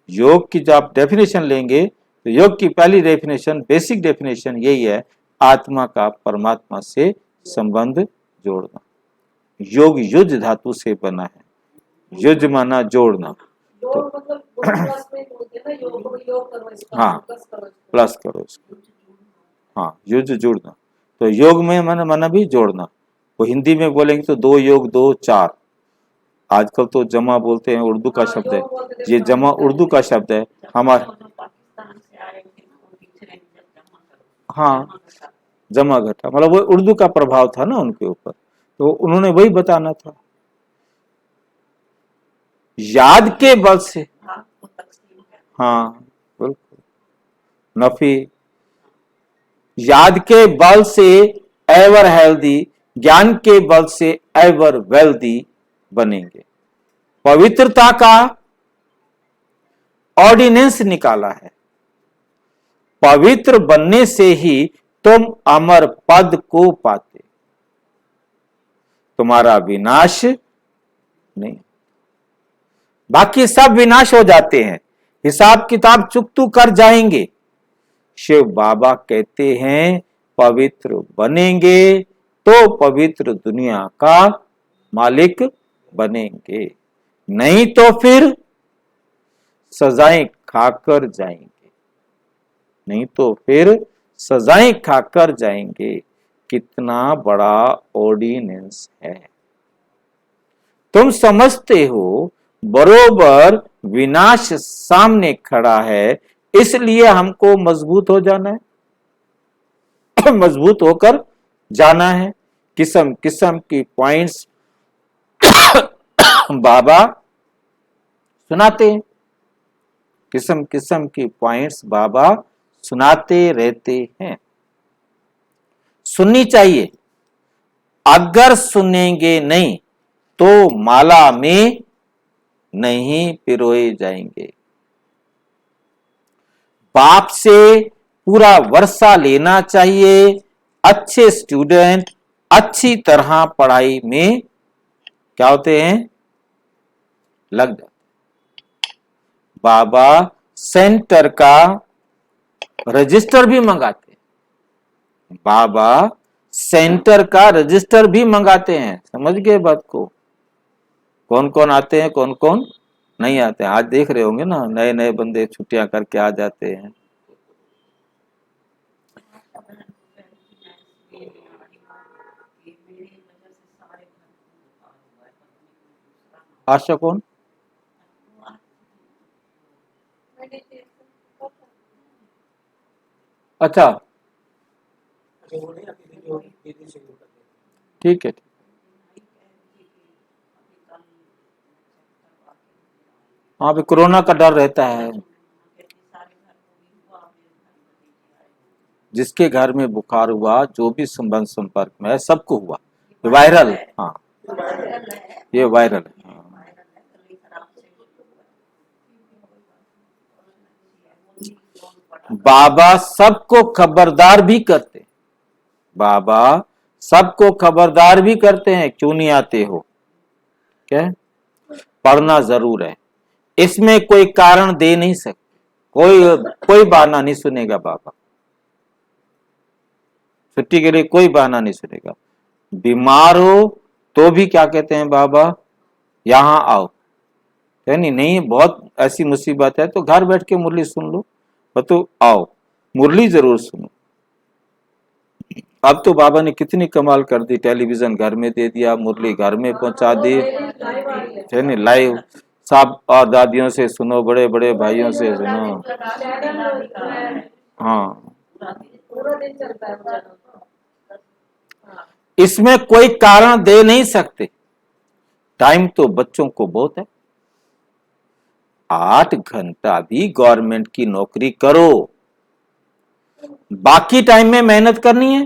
योग की जब आप डेफिनेशन लेंगे तो योग की पहली डेफिनेशन, बेसिक डेफिनेशन यही है, आत्मा का परमात्मा से संबंध जोड़ना। योग युज धातु से बना है, युज माना जोड़ना। तो हाँ, प्लस करो इसको। हाँ, युज जुड़ना, तो योग में माना भी जोड़ना। वो हिंदी में बोलेंगे तो 2 योग 2 4। आजकल तो जमा बोलते हैं, उर्दू का शब्द है ये, जमा उर्दू का शब्द है हमारा। हाँ, जमा घटा, मतलब वो उर्दू का प्रभाव था ना उनके ऊपर, तो उन्होंने वही बताना था। याद के बल से हाँ बिल्कुल, नफी। याद के बल से एवर हेल्दी, ज्ञान के बल से एवर वेल्दी बनेंगे। पवित्रता का ऑर्डिनेंस निकाला है, पवित्र बनने से ही तुम अमर पद को पाते, तुम्हारा विनाश नहीं। बाकी सब विनाश हो जाते हैं, हिसाब किताब चुकतू कर जाएंगे। शिव बाबा कहते हैं पवित्र बनेंगे तो पवित्र दुनिया का मालिक बनेंगे, नहीं तो फिर सजाएं खाकर जाएंगे, नहीं तो फिर सजाएं खाकर जाएंगे। कितना बड़ा ऑर्डिनेंस है। तुम समझते हो बरोबर विनाश सामने खड़ा है, इसलिए हमको मजबूत हो जाना है मजबूत होकर जाना है। किस्म किस्म की पॉइंट्स बाबा सुनाते हैं, किस्म किस्म की पॉइंट्स बाबा सुनाते रहते हैं। सुननी चाहिए, अगर सुनेंगे नहीं तो माला में नहीं पिरोए जाएंगे। बाप से पूरा वर्षा लेना चाहिए। अच्छे स्टूडेंट अच्छी तरह पढ़ाई में क्या होते हैं, लग जाते। बाबा सेंटर का रजिस्टर भी मंगाते हैं, बाबा सेंटर का रजिस्टर भी मंगाते हैं। समझ गए बात को? कौन कौन आते हैं, कौन कौन नहीं आते हैं। आज देख रहे होंगे ना, नए नए बंदे छुट्टियां करके आ जाते हैं। आशा कौन? अच्छा ठीक है। हाँ भी कोरोना का डर रहता है। जिसके घर में बुखार हुआ, जो भी संबंध संपर्क में है, सबको हुआ। ये वायरल है। हाँ ये वायरल है। हाँ। बाबा सबको खबरदार भी करते, बाबा सबको खबरदार भी करते हैं। क्यों नहीं आते हो? क्या पढ़ना जरूर है, इसमें कोई कारण दे नहीं सकते, कोई बहाना नहीं सुनेगा बाबा। छुट्टी के लिए कोई बहाना नहीं सुनेगा। बीमार हो तो भी क्या कहते हैं बाबा, यहां आओ। नहीं बहुत ऐसी मुसीबत है तो घर बैठ के मुरली सुन लो, तो आओ मुरली जरूर सुनो। अब तो बाबा ने कितनी कमाल कर दी, टेलीविजन घर में दे दिया, मुरली घर में पहुंचा दी, है नहीं लाइव। सब और दादियों से सुनो, बड़े बड़े भाइयों से सुनो। हाँ इसमें कोई कारण दे नहीं सकते। टाइम तो बच्चों को बहुत है, 8 घंटा भी गवर्नमेंट की नौकरी करो, बाकी टाइम में मेहनत करनी है।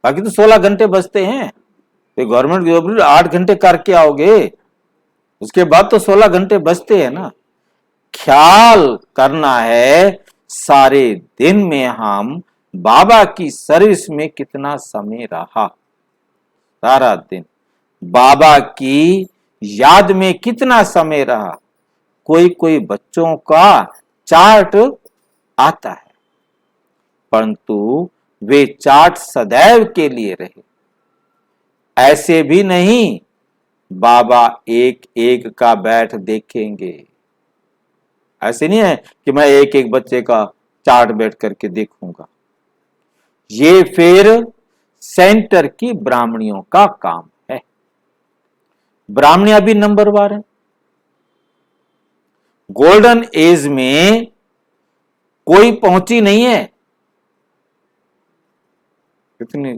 बाकी तो 16 घंटे बचते हैं, तो गवर्नमेंट जॉब 8 घंटे करके आओगे, उसके बाद तो 16 घंटे बचते हैं ना। ख्याल करना है सारे दिन में हम बाबा की सर्विस में कितना समय रहा, सारा दिन बाबा की याद में कितना समय रहा। कोई कोई बच्चों का चार्ट आता है, परंतु वे चार्ट सदैव के लिए रहे। ऐसे भी नहीं बाबा एक एक का बैठ देखेंगे, ऐसे नहीं है कि मैं एक एक बच्चे का चार्ट बैठ करके देखूंगा। ये फिर सेंटर की ब्राह्मणियों का काम है। ब्राह्मणियां भी नंबरवार है। गोल्डन एज में कोई पहुंची नहीं है। कितनी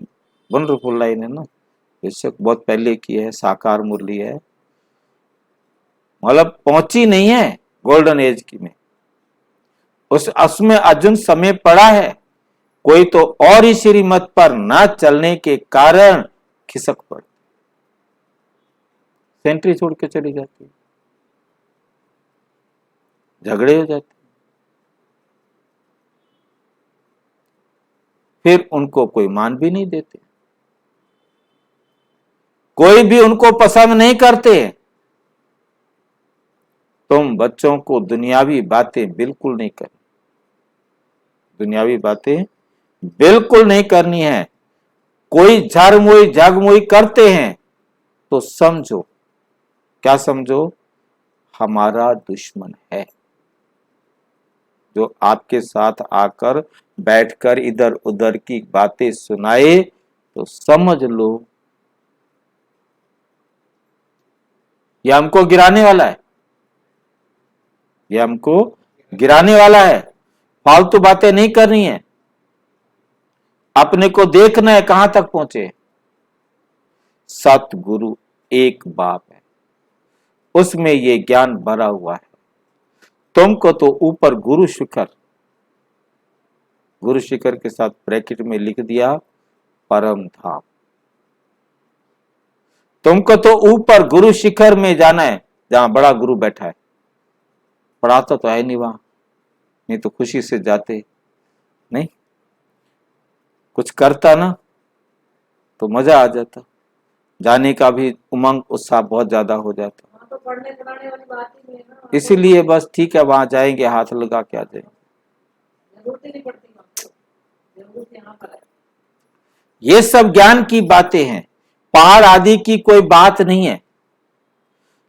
वंडरफुल लाइन है ना, बेशक बहुत पहले की है, साकार मुरली है, मतलब पहुंची नहीं है गोल्डन एज की में। उसमें अर्जुन समय पड़ा है, कोई तो और ही श्रीमत पर न चलने के कारण खिसक पड़, सेंट्री छोड़ के चली जाती है, झगड़े हो जाते, फिर उनको कोई मान भी नहीं देते, कोई भी उनको पसंद नहीं करते। तुम बच्चों को दुनियावी बातें बिल्कुल नहीं करनी, दुनियावी बातें बिल्कुल नहीं करनी है। कोई झारमोई झागमोई करते हैं तो समझो, क्या समझो, हमारा दुश्मन है, जो आपके साथ आकर बैठकर इधर उधर की बातें सुनाए तो समझ लो ये हमको गिराने वाला है, ये हमको गिराने वाला है। फालतू बातें नहीं करनी है, अपने को देखना है कहां तक पहुंचे। सतगुरु एक बाप है, उसमें ये ज्ञान भरा हुआ है। तुमको तो ऊपर गुरु शिखर, गुरु शिखर के साथ ब्रैकेट में लिख दिया परम धाम। तुमको तो ऊपर गुरु शिखर में जाना है, जहां बड़ा गुरु बैठा है। पढ़ाता तो है नहीं वहां, नहीं तो खुशी से जाते, नहीं कुछ करता ना तो मजा आ जाता, जाने का भी उमंग उत्साह बहुत ज्यादा हो जाता। तो पढ़ने पढ़ाने वाली बात ही नहीं है ना, इसीलिए बस ठीक है, वहां जाएंगे हाथ लगा के आ जाएंगे, जरूरत ही नहीं पड़ती हमको, जरूरत यहाँ पर है। ये सब ज्ञान की बातें हैं, पहाड़ आदि की कोई बात नहीं है,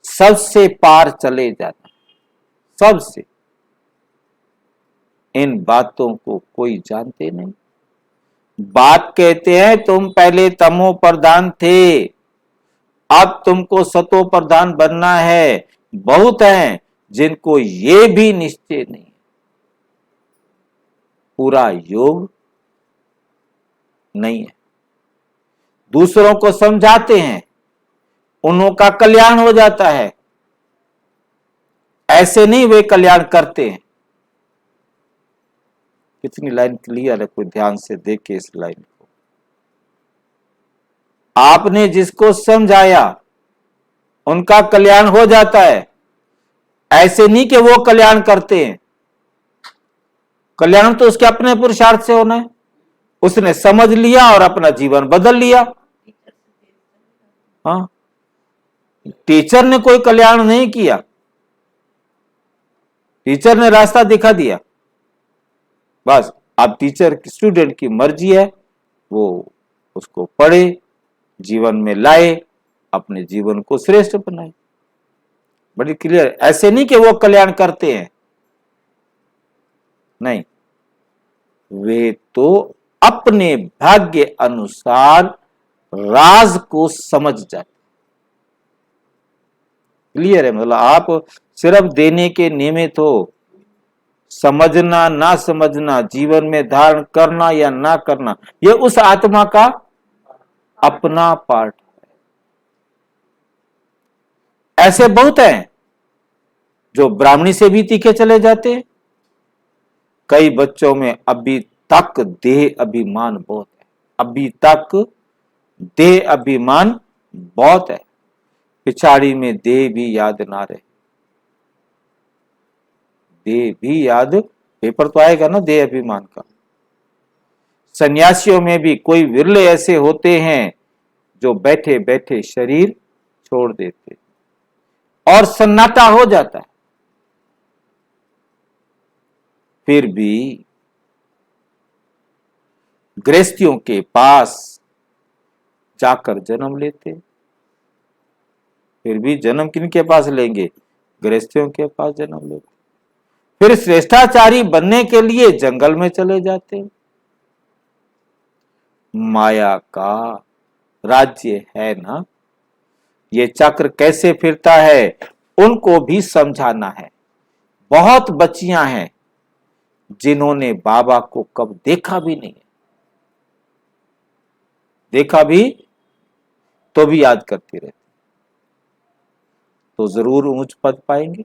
सबसे पार चले जाना, सबसे। इन बातों को कोई जानते नहीं। बात कहते हैं तुम पहले तमो प्रधान थे, अब तुमको सतो प्रधान बनना है। बहुत हैं जिनको ये भी निश्चय नहीं, पूरा योग नहीं है। दूसरों को समझाते हैं, उन्हों का कल्याण हो जाता है, ऐसे नहीं वे कल्याण करते हैं। कितनी लाइन क्लियर है, कोई ध्यान से देखे इस लाइन को। आपने जिसको समझाया उनका कल्याण हो जाता है, ऐसे नहीं कि वो कल्याण करते हैं। कल्याण तो उसके अपने पुरुषार्थ से होना है, उसने समझ लिया और अपना जीवन बदल लिया। हाँ, टीचर ने कोई कल्याण नहीं किया, टीचर ने रास्ता दिखा दिया, बस। अब टीचर स्टूडेंट की मर्जी है, वो उसको पढ़े, जीवन में लाए, अपने जीवन को श्रेष्ठ बनाए। बड़ी क्लियर, ऐसे नहीं कि वो कल्याण करते हैं, नहीं, वे तो अपने भाग्य अनुसार राज को समझ जाते। क्लियर है, मतलब आप सिर्फ देने के निमित्त हो, समझना ना समझना, जीवन में धारण करना या ना करना, ये उस आत्मा का अपना पार्ट है। ऐसे बहुत हैं जो ब्राह्मणी से भी तीखे चले जाते हैं। कई बच्चों में अभी तक देह अभिमान बहुत है, अभी तक देह अभिमान बहुत है, पिछाड़ी में देह भी याद ना रहे, देह भी याद, पेपर तो आएगा ना देह अभिमान का। सन्यासियों में भी कोई विरले ऐसे होते हैं जो बैठे बैठे शरीर छोड़ देते और सन्नाटा हो जाता है, फिर भी गृहस्थियों के पास जाकर जन्म लेते। फिर भी जन्म किनके पास लेंगे? गृहस्थियों के पास जन्म लेते। फिर श्रेष्ठाचारी बनने के लिए जंगल में चले जाते। माया का राज्य है ना, ये चक्र कैसे फिरता है उनको भी समझाना है। बहुत बच्चियां हैं जिन्होंने बाबा को कब देखा भी नहीं है, देखा भी तो भी याद करती रहती, तो जरूर ऊंच पद पाएंगे।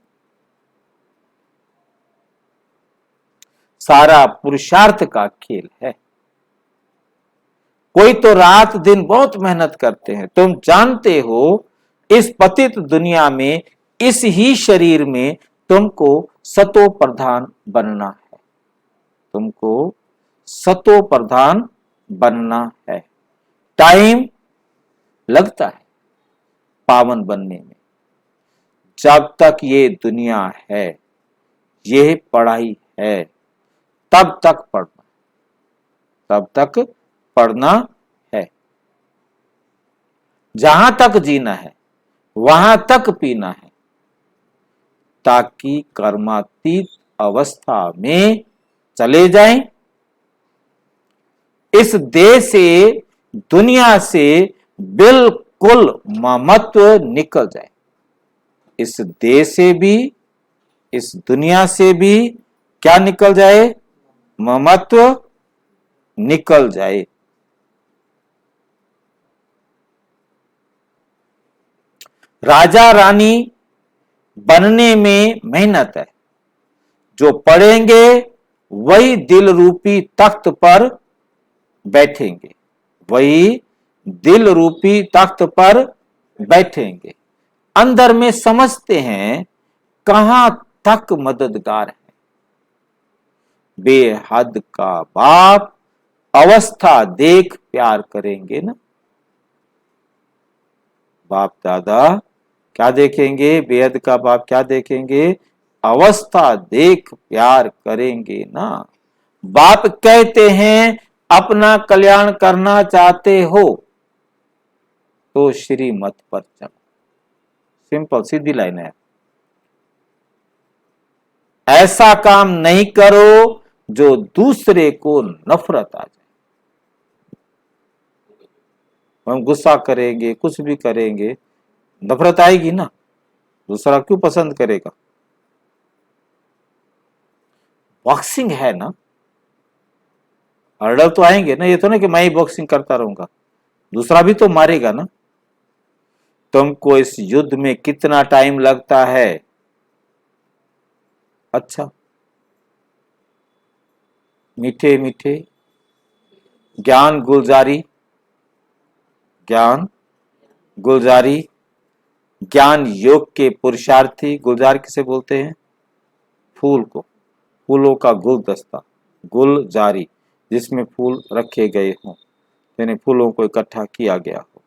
सारा पुरुषार्थ का खेल है। कोई तो रात दिन बहुत मेहनत करते हैं। तुम जानते हो इस पतित दुनिया में, इस ही शरीर में तुमको सतो प्रधान बनना है। तुमको सतो प्रधान बनना है। टाइम लगता है पावन बनने में। जब तक ये दुनिया है, ये पढ़ाई है, तब तक पढ़ना, तब तक पढ़ना है। जहां तक जीना है वहां तक पीना है, ताकि कर्मातीत अवस्था में चले जाएं। इस देह से, दुनिया से बिल्कुल ममत्व निकल जाए। इस देह से भी, इस दुनिया से भी क्या निकल जाए? ममत्व निकल जाए। राजा रानी बनने में मेहनत है। जो पढ़ेंगे वही दिल रूपी तख्त पर बैठेंगे, वही दिल रूपी तख्त पर बैठेंगे। अंदर में समझते हैं कहां तक मददगार है। बेहद का बाप अवस्था देख प्यार करेंगे ना। बाप दादा क्या देखेंगे? बेहद का बाप क्या देखेंगे? अवस्था देख प्यार करेंगे ना। बाप कहते हैं अपना कल्याण करना चाहते हो तो श्रीमत पर चलो। सिंपल सीधी लाइन है। ऐसा काम नहीं करो जो दूसरे को नफरत आ जाए। हम गुस्सा करेंगे, कुछ भी करेंगे, नफरत आएगी ना। दूसरा क्यों पसंद करेगा? बॉक्सिंग है ना, हर्डल तो आएंगे ना। ये तो ना कि मैं ही बॉक्सिंग करता रहूंगा, दूसरा भी तो मारेगा ना। तुमको इस युद्ध में कितना टाइम लगता है? अच्छा, मीठे मीठे ज्ञान गुलजारी, ज्ञान गुलजारी, ज्ञान योग के पुरुषार्थी। गुलजार किसे बोलते हैं? फूल को, फूलों का गुलदस्ता, गुलजारी, जिसमें फूल रखे गए हों, यानी फूलों को इकट्ठा किया गया हो।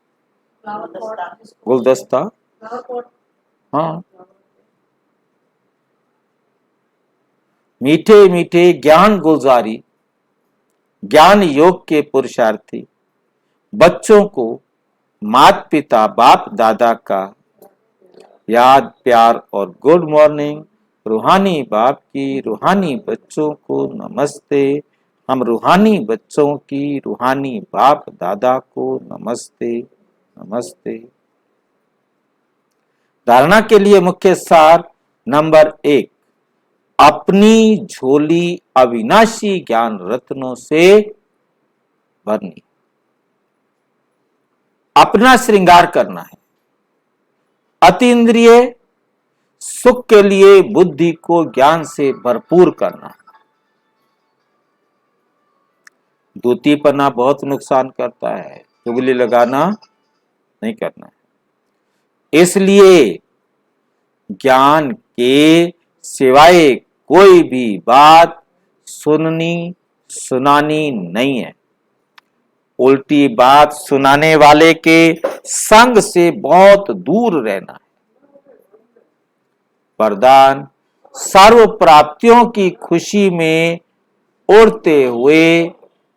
गुलदस्ता, हाँ। मीठे मीठे ज्ञान गुलजारी, ज्ञान योग के पुरुषार्थी बच्चों को माता पिता बाप दादा का याद प्यार और गुड मॉर्निंग। रूहानी बाप की रूहानी बच्चों को नमस्ते। हम रूहानी बच्चों की रूहानी बाप दादा को नमस्ते नमस्ते। धारणा के लिए मुख्य सार नंबर 1, अपनी झोली अविनाशी ज्ञान रत्नों से भरनी। अपना श्रृंगार करना है। अतीन्द्रिय सुख के लिए बुद्धि को ज्ञान से भरपूर करना है। दूतीपना बहुत नुकसान करता है, चुगली लगाना नहीं करना है। इसलिए ज्ञान के सिवाय कोई भी बात सुननी सुनानी नहीं है। उल्टी बात सुनाने वाले के संग से बहुत दूर रहना है। वरदान, सर्व प्राप्तियों की खुशी में उड़ते हुए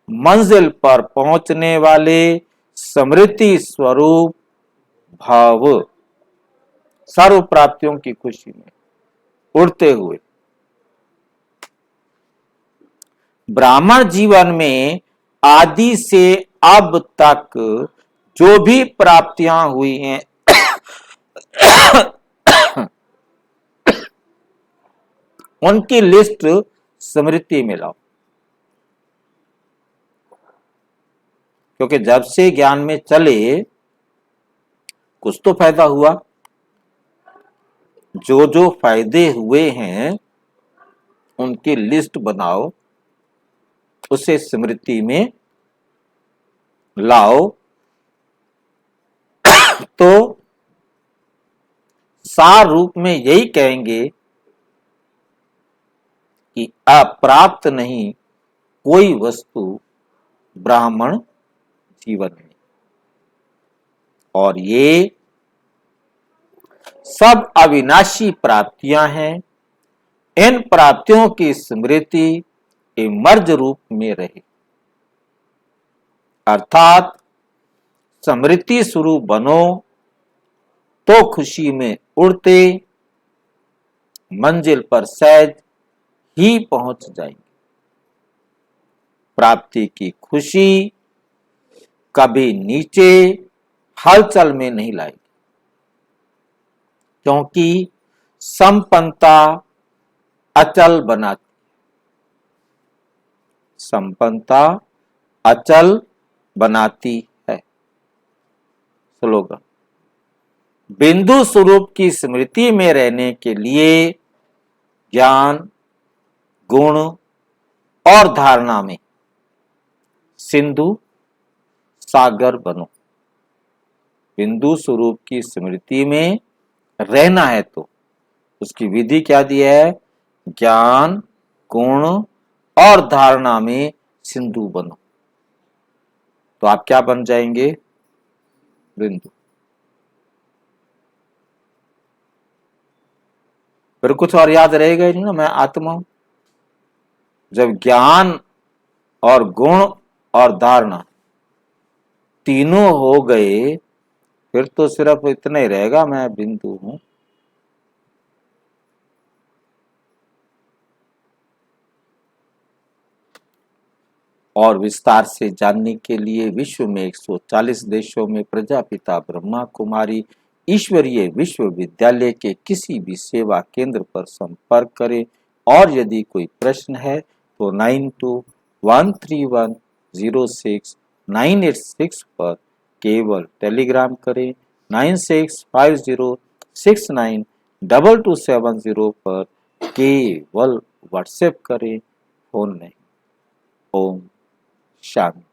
मंजिल पर पहुंचने वाले समृद्धि स्वरूप भाव। सर्व प्राप्तियों की खुशी में उड़ते हुए। ब्राह्मण जीवन में आदि से अब तक जो भी प्राप्तियां हुई हैं उनकी लिस्ट स्मृति में लाओ। क्योंकि जब से ज्ञान में चले कुछ तो फायदा हुआ। जो जो फायदे हुए हैं उनकी लिस्ट बनाओ उसे स्मृति में लाओ। तो सार रूप में यही कहेंगे कि अप्राप्त नहीं कोई वस्तु ब्राह्मण जीवन में। और ये सब अविनाशी प्राप्तियां हैं। इन प्राप्तियों की स्मृति मर्ज रूप में रहे, अर्थात स्मृति स्वरूप बनो तो खुशी में उड़ते मंजिल पर सहज ही पहुंच जाएंगे। प्राप्ति की खुशी कभी नीचे हलचल में नहीं लाएगी, क्योंकि संपन्नता अचल बनाती, संपन्नता अचल बनाती है। स्लोगन। बिंदु स्वरूप की स्मृति में रहने के लिए ज्ञान, गुण और धारणा में सिंधु सागर बनो। बिंदु स्वरूप की स्मृति में रहना है तो उसकी विधि क्या दी है? ज्ञान, गुण और धारणा में सिंधु बनो। तो आप क्या बन जाएंगे? बिंदु। फिर कुछ और याद रहेगा ही नहीं ना, मैं आत्मा हूं। जब ज्ञान और गुण और धारणा तीनों हो गए, फिर तो सिर्फ इतना ही रहेगा, मैं बिंदु हूं। और विस्तार से जानने के लिए विश्व में 140 देशों में प्रजापिता ब्रह्मा कुमारी ईश्वरीय विश्वविद्यालय के किसी भी सेवा केंद्र पर संपर्क करें। और यदि कोई प्रश्न है तो 9213106986 पर केवल टेलीग्राम करें। 9650692270 पर केवल व्हाट्सएप करें, फोन नहीं। ओम शांति।